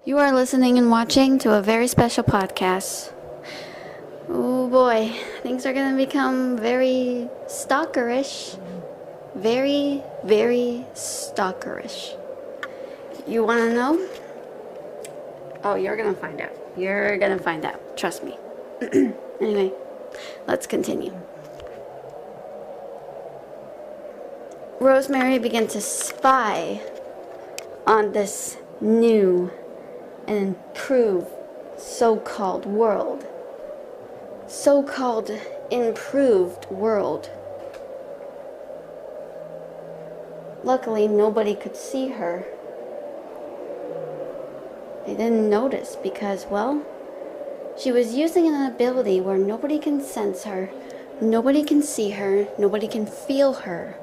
You are listening and watching to a very special podcast. Oh boy, things are gonna become very stalkerish. Very, very stalkerish. You wanna know? Oh, you're gonna find out. You're gonna find out. Trust me. Anyway, let's continue. Rosemary began to spy on this new and improved so-called world. So-called improved world. Luckily, nobody could see her. They didn't notice because, well, she was using an ability where nobody can sense her, nobody can see her, nobody can feel her,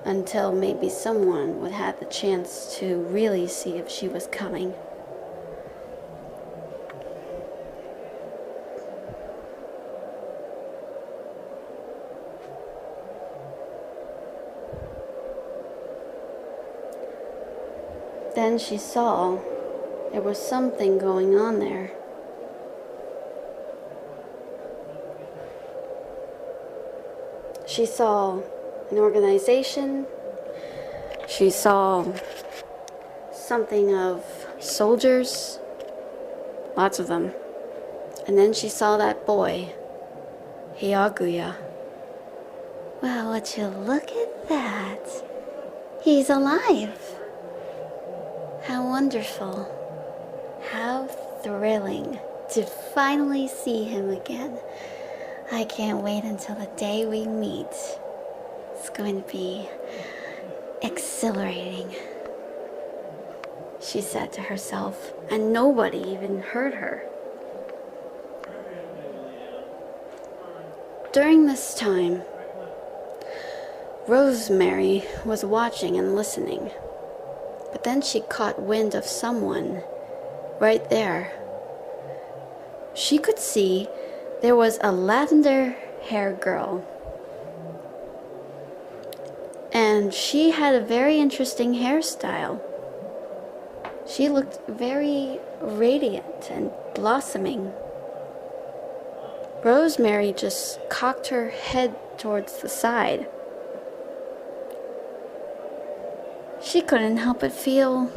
until maybe someone would have the chance to really see if she was coming. Then she saw there was something going on there. She saw an organization. She saw something of soldiers, lots of them. And then she saw that boy, Hyaguya. Well, would you look at that? He's alive. How wonderful. How thrilling to finally see him again. I can't wait until the day we meet. It's going to be exhilarating, she said to herself, and nobody even heard her. During this time, Rosemary was watching and listening. But then she caught wind of someone right there. She could see there was a lavender-haired girl. And she had a very interesting hairstyle. She looked very radiant and blossoming. Rosemary just cocked her head towards the side. She couldn't help but feel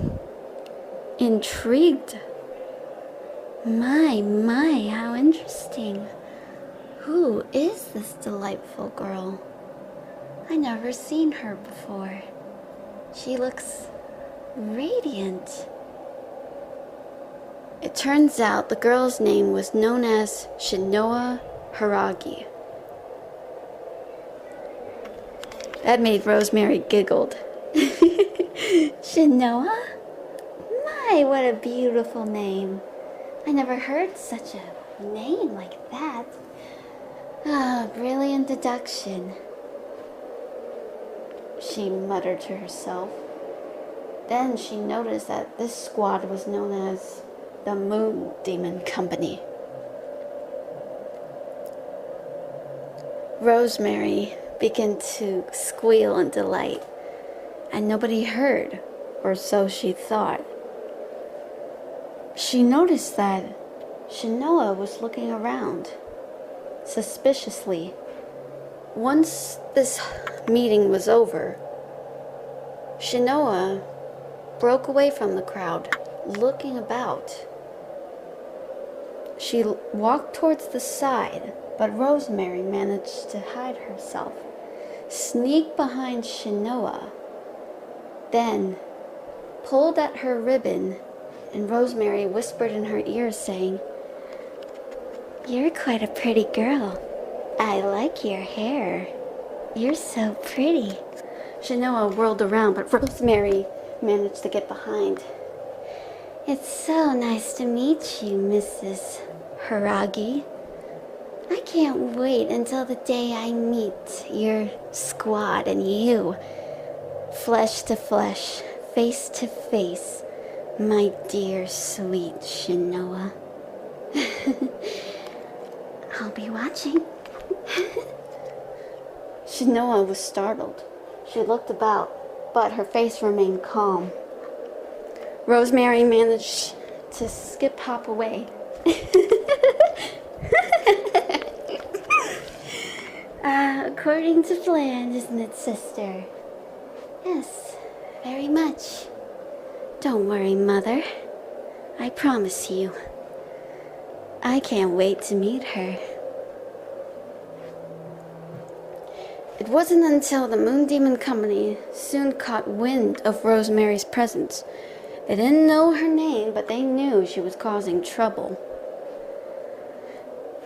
intrigued. My, how interesting. Who is this delightful girl? I never seen her before. She looks radiant. It turns out the girl's name was known as Shinoa Hiragi. That made Rosemary giggled. Shinoa? My, what a beautiful name. I never heard such a name like that. Ah, brilliant deduction, she muttered to herself. Then she noticed that this squad was known as the Moon Demon Company. Rosemary began to squeal in delight, and nobody heard, or so she thought. She noticed that Shinoa was looking around suspiciously. Once this meeting was over, Shinoa broke away from the crowd, looking about. She walked towards the side, but Rosemary managed to hide herself, sneak behind Shinoa, then pulled at her ribbon, and Rosemary whispered in her ear, saying, "You're quite a pretty girl. I like your hair. You're so pretty." Shinoa whirled around, but Rosemary managed to get behind. "It's so nice to meet you, Mrs. Hiragi. I can't wait until the day I meet your squad and you. Flesh to flesh, face to face, my dear sweet Shinoa." "I'll be watching." Shinoa was startled. She looked about, but her face remained calm. Rosemary managed to skip hop away. According to plan, isn't it, sister? Yes, very much. Don't worry, Mother. I promise you. I can't wait to meet her. It wasn't until the Moon Demon Company soon caught wind of Rosemary's presence. They didn't know her name, but they knew she was causing trouble.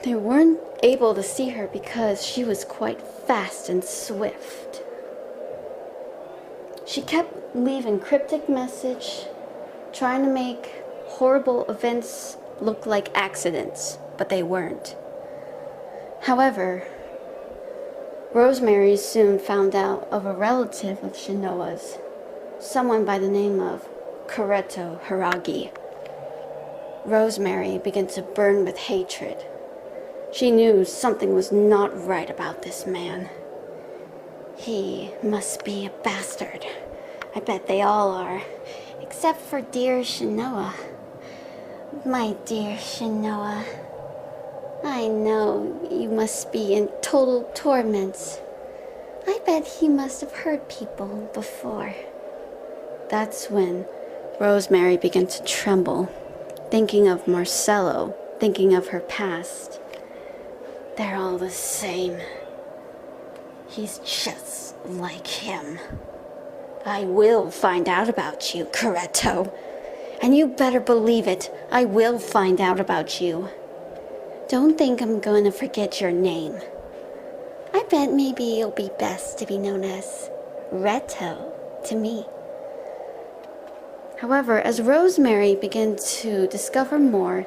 They weren't able to see her because she was quite fast and swift. She kept leaving cryptic messages, trying to make horrible events look like accidents, but they weren't. However, Rosemary soon found out of a relative of Shinoa's, someone by the name of Shinoa Hiragi. Rosemary began to burn with hatred. She knew something was not right about this man. He must be a bastard. I bet they all are, except for dear Shinoa. My dear Shinoa, I know you must be in total torments. I bet he must have hurt people before. That's when Rosemary began to tremble, thinking of Marcello, thinking of her past. They're all the same. He's just like him. I will find out about you, Shinoa. And you better believe it, I will find out about you. Don't think I'm going to forget your name. I bet maybe it'll be best to be known as Reto to me. However, as Rosemary began to discover more,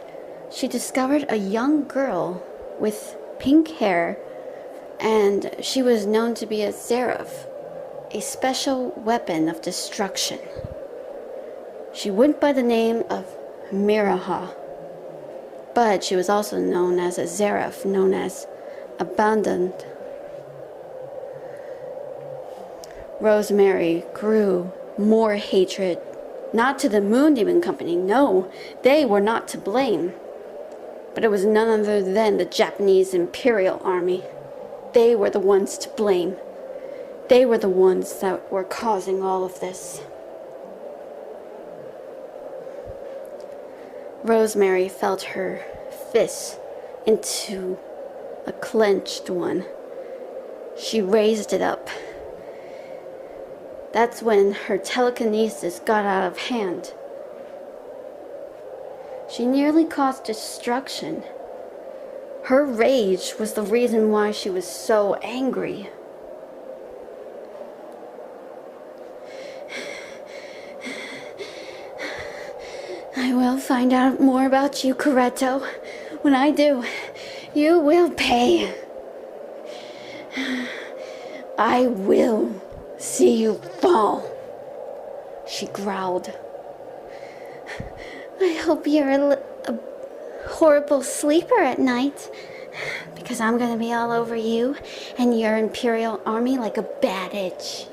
she discovered a young girl with pink hair, and she was known to be a Seraph, a special weapon of destruction. She went by the name of Miraha, but she was also known as a Seraph, known as Abandoned. Rosemary grew more hatred, not to the Moon Demon Company, no, they were not to blame. But it was none other than the Japanese Imperial Army. They were the ones to blame. They were the ones that were causing all of this. Rosemary felt her fist into a clenched one. She raised it up. That's when her telekinesis got out of hand. She nearly caused destruction. Her rage was the reason why she was so angry. I will find out more about you, Shinoa. When I do, you will pay. I will see you fall, she growled. I hope you're a horrible sleeper at night, because I'm going to be all over you and your Imperial Army like a bad itch.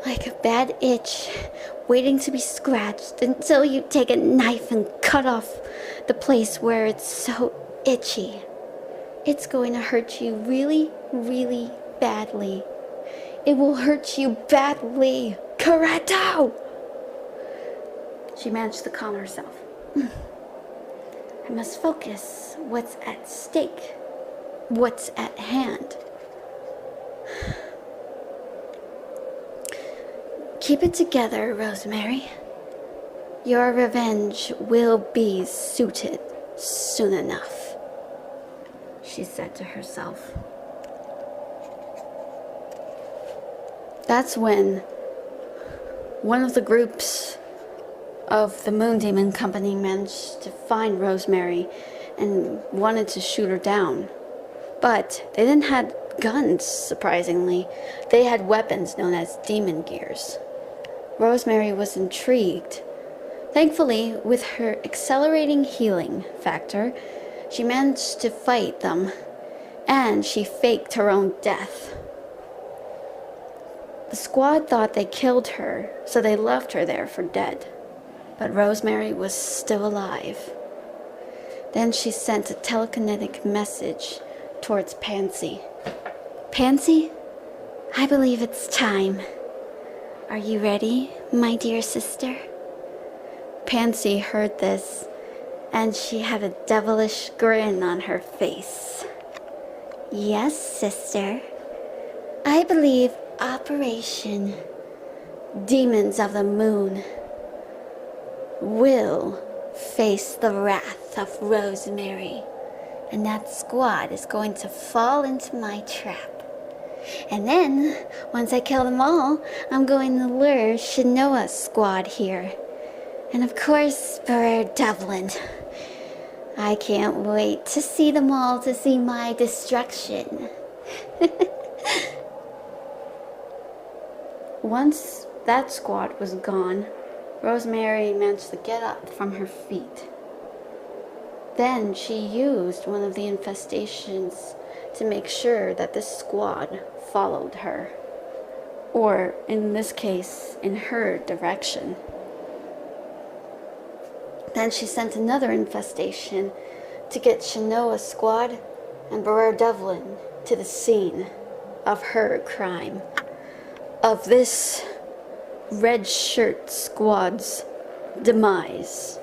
Like a bad itch, waiting to be scratched until you take a knife and cut off the place where it's so itchy. It's going to hurt you really, really badly. It will hurt you badly, Shinoa! She managed to calm herself. I must focus. What's at stake? What's at hand? Keep it together, Rosemary. Your revenge will be suited soon enough, she said to herself. That's when one of the groups of the Moon Demon Company managed to find Rosemary and wanted to shoot her down. But they didn't have guns, surprisingly. They had weapons known as demon gears. Rosemary was intrigued. Thankfully, with her accelerating healing factor, she managed to fight them, and she faked her own death. The squad thought they killed her, so they left her there for dead. but Rosemary was still alive. Then she sent a telekinetic message towards Pansy. Pansy, I believe it's time. Are you ready, my dear sister? Pansy heard this, and she had a devilish grin on her face. Yes, sister. I believe Operation Demons of the Moon will face the wrath of Rosemary, and that squad is going to fall into my trap. And then, once I kill them all, I'm going to lure Shinoa Squad here. And of course, Barrere Devlin. I can't wait to see them all, to see my destruction. Once that squad was gone, Rosemary managed to get up from her feet. Then she used one of the infestations to make sure that this squad followed her, or in this case, in her direction. Then she sent another infestation to get Shinoa Squad and Barrere Devlin to the scene of her crime, of this red shirt squad's demise.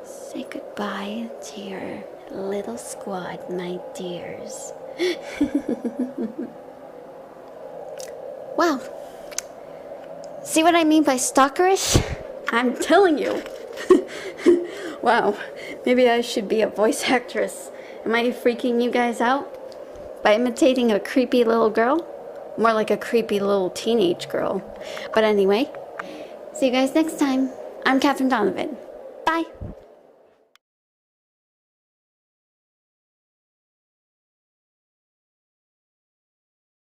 Say goodbye to your little squad, my dears. Wow. See what I mean by stalkerish? I'm telling you. Wow. Maybe I should be a voice actress. Am I freaking you guys out by imitating a creepy little girl? More like a creepy little teenage girl. But anyway, see you guys next time. I'm Catherine Donovan. Bye.